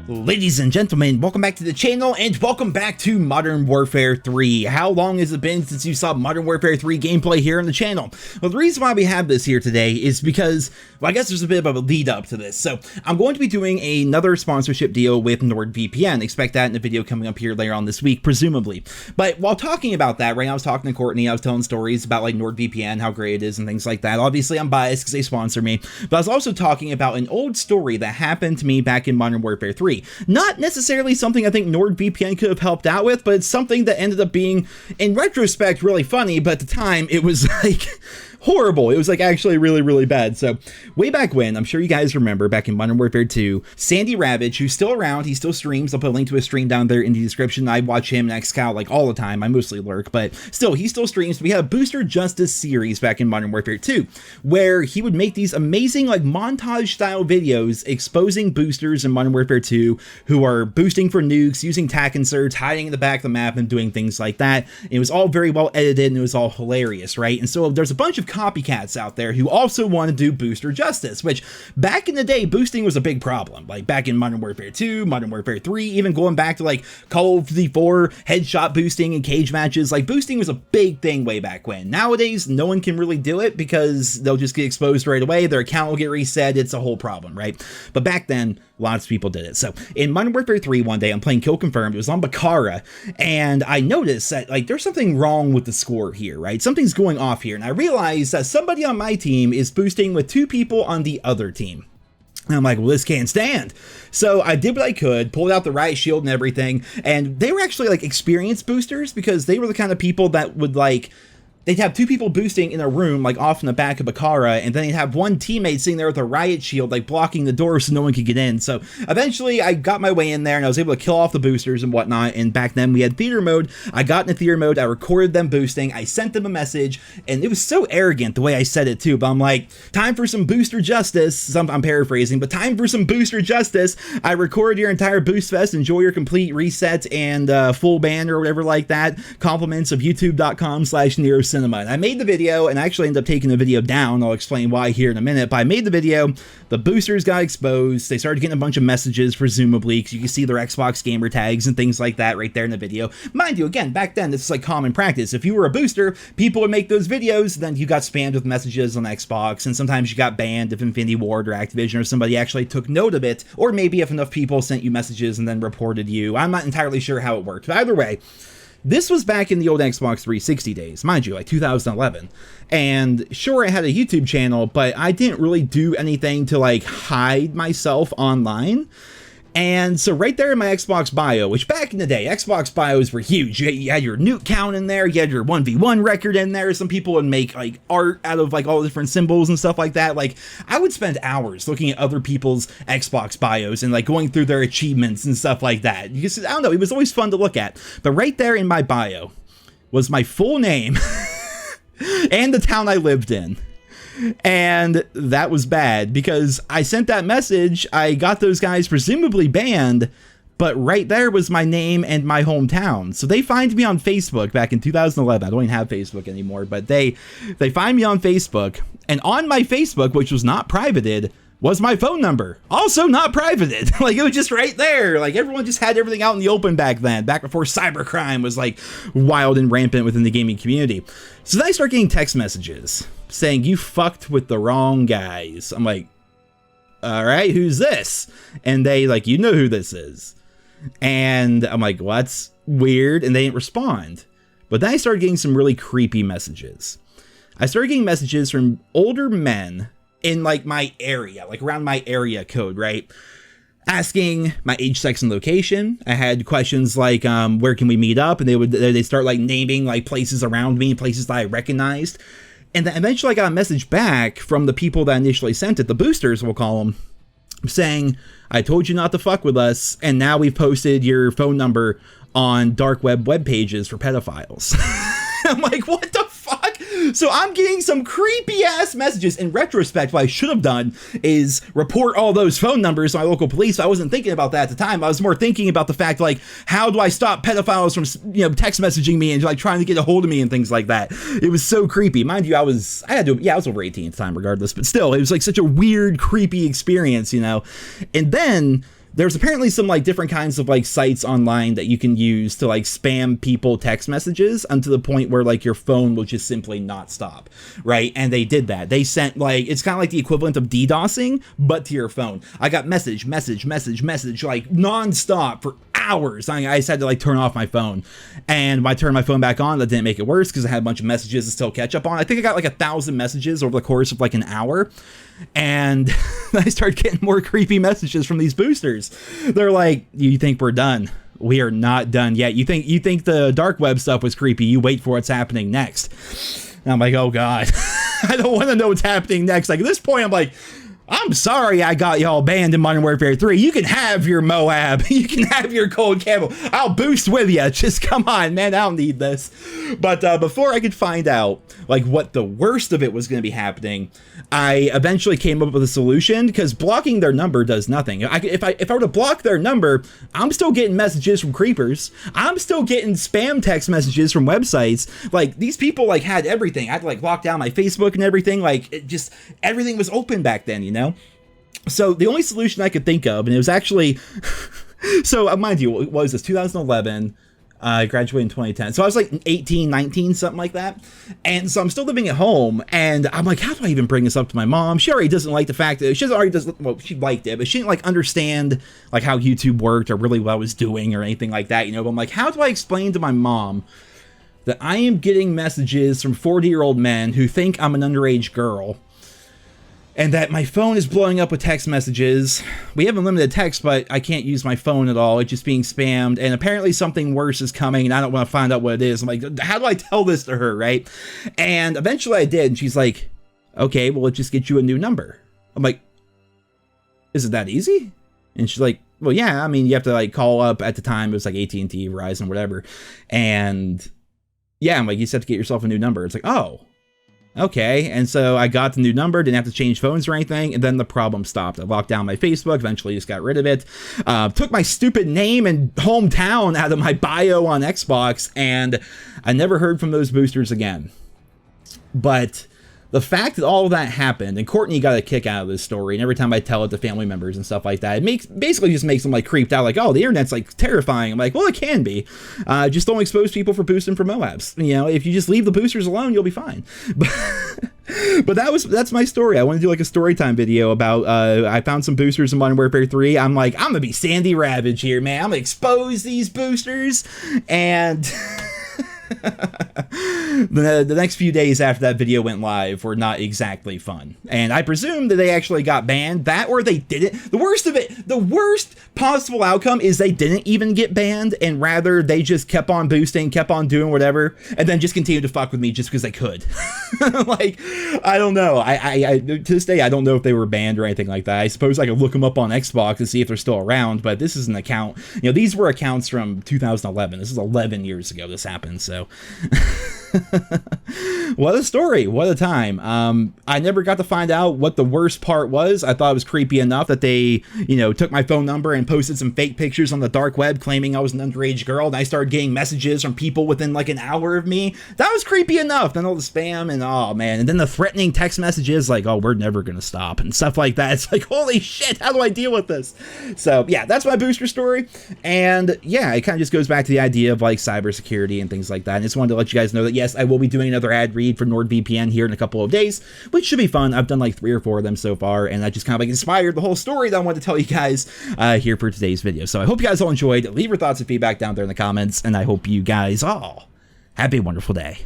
Ladies and gentlemen, welcome back to the channel and welcome back to Modern Warfare 3. How long has it been since you saw Modern Warfare 3 gameplay here on the channel? Well, the reason why we have this here today is because, well, I guess there's a bit of a lead up to this. So I'm going to be doing another sponsorship deal with NordVPN. Expect that in a video coming up here later on this week, presumably. But while talking about that, right now I was talking to Courtney, I was telling stories about like NordVPN, how great it is and things like that. Obviously I'm biased because they sponsor me, but I was also talking about an old story that happened to me back in Modern Warfare 3. Not necessarily something I think NordVPN could have helped out with, but it's something that ended up being, in retrospect, really funny, but at the time, it was like horrible. It was like actually really, really bad. So way back when, I'm sure you guys remember, back in Modern Warfare 2, Sandy Ravage, who's still around, he still streams. I'll put a link to his stream down there in the description. I watch him and XCal like all the time. I mostly lurk, but still, he still streams. We had a Booster Justice series back in Modern Warfare 2, where he would make these amazing like montage style videos exposing boosters in Modern Warfare 2 who are boosting for nukes, using tac inserts, hiding in the back of the map and doing things like that. And it was all very well edited and it was all hilarious, right? And so there's a bunch of copycats out there who also want to do booster justice, which back in the day, boosting was a big problem. Like back in Modern Warfare 2, Modern Warfare 3, even going back to like Call of Duty 4, headshot boosting and cage matches, like boosting was a big thing way back when. Nowadays, no one can really do it because they'll just get exposed right away. Their account will get reset. It's a whole problem, right? But back then, lots of people did it. So in Modern Warfare 3, one day I'm playing Kill Confirmed. It was on Bakara, and I noticed that like there's something wrong with the score here, right? Something's going off here, and I realized that somebody on my team is boosting with 2 people on the other team. And I'm like, well, this can't stand. So I did what I could, pulled out the riot shield and everything, and they were actually like experienced boosters because they were the kind of people that would like, they'd have 2 people boosting in a room, like off in the back of Bakara, and then they'd have one teammate sitting there with a riot shield, like blocking the door so no one could get in. So eventually I got my way in there and I was able to kill off the boosters and whatnot. And back then we had theater mode. I got into theater mode. I recorded them boosting. I sent them a message, and it was so arrogant the way I said it too. But I'm like, time for some booster justice. I'm paraphrasing, but time for some booster justice. I recorded your entire boost fest. Enjoy your complete reset and full ban or whatever like that. Compliments of youtube.com/NerosCinema. And I made the video, and I actually ended up taking the video down. I'll explain why here in a minute, but I made the video. The boosters got exposed. They started getting a bunch of messages, presumably, because you can see their Xbox gamer tags and things like that right there in the video. Mind you, again, back then, this is like common practice. If you were a booster, people would make those videos, then you got spammed with messages on Xbox, and sometimes you got banned if Infinity Ward or Activision or somebody actually took note of it, or maybe if enough people sent you messages and then reported you. I'm not entirely sure how it worked, but either way, this was back in the old Xbox 360 days, mind you, like 2011. And sure, I had a YouTube channel, but I didn't really do anything to like hide myself online. And so right there in my Xbox bio, which back in the day, Xbox bios were huge. You had your nuke count in there, you had your 1v1 record in there. Some people would make like art out of like all the different symbols and stuff like that. Like I would spend hours looking at other people's Xbox bios and like going through their achievements and stuff like that. You just, I don't know, it was always fun to look at. But right there in my bio was my full name and the town I lived in. And that was bad because I sent that message, I got those guys presumably banned, but right there was my name and my hometown. So they find me on Facebook back in 2011. I don't even have Facebook anymore, but they find me on Facebook, and on my Facebook, which was not privated, was my phone number. Also not privated. Like it was just right there. Like everyone just had everything out in the open back then, back before cybercrime was like wild and rampant within the gaming community. So then I start getting text messages saying, you fucked with the wrong guys. I'm like, all right, who's this? And they like, you know who this is. And I'm like, well, that's weird. And they didn't respond. But then I started getting some really creepy messages. I started getting messages from older men in like my area, like around my area code, right? Asking my age, sex, and location. I had questions like, where can we meet up? And they start like naming like places around me, places that I recognized. And then eventually I got a message back from the people that initially sent it, the boosters, we'll call them, saying, I told you not to fuck with us, and now we've posted your phone number on dark web pages for pedophiles. I'm like, what the fuck? So I'm getting some creepy ass messages. In retrospect, what I should have done is report all those phone numbers to my local police. I wasn't thinking about that at the time. I was more thinking about the fact, like, how do I stop pedophiles from, you know, text messaging me and like trying to get a hold of me and things like that. It was so creepy. Mind you, I was over 18 at the time regardless, but still, it was like such a weird, creepy experience, you know? And then there's apparently some like different kinds of like sites online that you can use to like spam people text messages unto the point where like your phone will just simply not stop, right? And they did that. They sent like, it's kind of like the equivalent of DDoSing, but to your phone. I got message like nonstop for hours. I just had to like turn off my phone, and when I turned my phone back on, that didn't make it worse because I had a bunch of messages to still catch up on. I think I got like 1,000 messages over the course of like an hour. And I started getting more creepy messages from these boosters. They're like, you think we're done? We are not done yet. You think the dark web stuff was creepy. You wait for what's happening next. And I'm like, oh God, I don't want to know what's happening next. Like at this point, I'm like, I'm sorry I got y'all banned in Modern Warfare 3. You can have your Moab. You can have your cold camo. I'll boost with you. Just come on, man. I don't need this. But before I could find out like what the worst of it was going to be happening, I eventually came up with a solution, because blocking their number does nothing. If I were to block their number, I'm still getting messages from creepers. I'm still getting spam text messages from websites. Like these people like had everything. I had to like lock down my Facebook and everything. Like it just, everything was open back then, you know? So the only solution I could think of, and it was actually, so mind you, what was this, 2011, I graduated in 2010, so I was like 18, 19, something like that, and so I'm still living at home, and I'm like, how do I even bring this up to my mom? She already doesn't like the fact that, she liked it, but she didn't like understand like how YouTube worked or really what I was doing or anything like that, you know, but I'm like, how do I explain to my mom that I am getting messages from 40-year-old men who think I'm an underage girl, and that my phone is blowing up with text messages? We have unlimited text, but I can't use my phone at all. It's just being spammed, and apparently something worse is coming, and I don't want to find out what it is. I'm like, how do I tell this to her, right? And eventually I did, and she's like, okay, well, let's just get you a new number. I'm like, is it that easy? And she's like, well, yeah, I mean, you have to like call up. At the time, it was like AT&T, Verizon, whatever. And yeah, I'm like, you just have to get yourself a new number. It's like, oh, okay. And so I got the new number, didn't have to change phones or anything, and then the problem stopped. I locked down my Facebook, eventually just got rid of it, took my stupid name and hometown out of my bio on Xbox, and I never heard from those boosters again. But the fact that all of that happened, and Courtney got a kick out of this story, and every time I tell it to family members and stuff like that, it basically just makes them like creeped out, like, oh, the internet's like terrifying. I'm like, well, it can be. Just don't expose people for boosting for Moabs. You know, if you just leave the boosters alone, you'll be fine. But that's my story. I want to do like a story time video about I found some boosters in Modern Warfare 3. I'm like, I'm gonna be Sandy Ravage here, man. I'm gonna expose these boosters, and the next few days after that video went live were not exactly fun, and I presume that they actually got banned. That, or they didn't. The worst of it, the worst possible outcome is they didn't even get banned, and rather they just kept on boosting, kept on doing whatever, and then just continued to fuck with me just because they could. Like, I don't know. I to this day, I don't know if they were banned or anything like that. I suppose I could look them up on Xbox to see if they're still around, but this is an account, you know, these were accounts from 2011. This is 11 years ago this happened, so what a story, what a time. I never got to find out what the worst part was. I thought it was creepy enough that they, you know, took my phone number and posted some fake pictures on the dark web claiming I was an underage girl, and I started getting messages from people within like an hour of me. That was creepy enough. Then all the spam, and oh man, and then the threatening text messages like, oh, we're never gonna stop and stuff like that. It's like, holy shit, how do I deal with this? So yeah, that's my booster story. And yeah, it kind of just goes back to the idea of like cybersecurity and things like that. And I just wanted to let you guys know that yes, I will be doing another ad read for NordVPN here in a couple of days, which should be fun. I've done like 3 or 4 of them so far, and that just kind of like inspired the whole story that I wanted to tell you guys here for today's video. So I hope you guys all enjoyed. Leave your thoughts and feedback down there in the comments, and I hope you guys all have a wonderful day.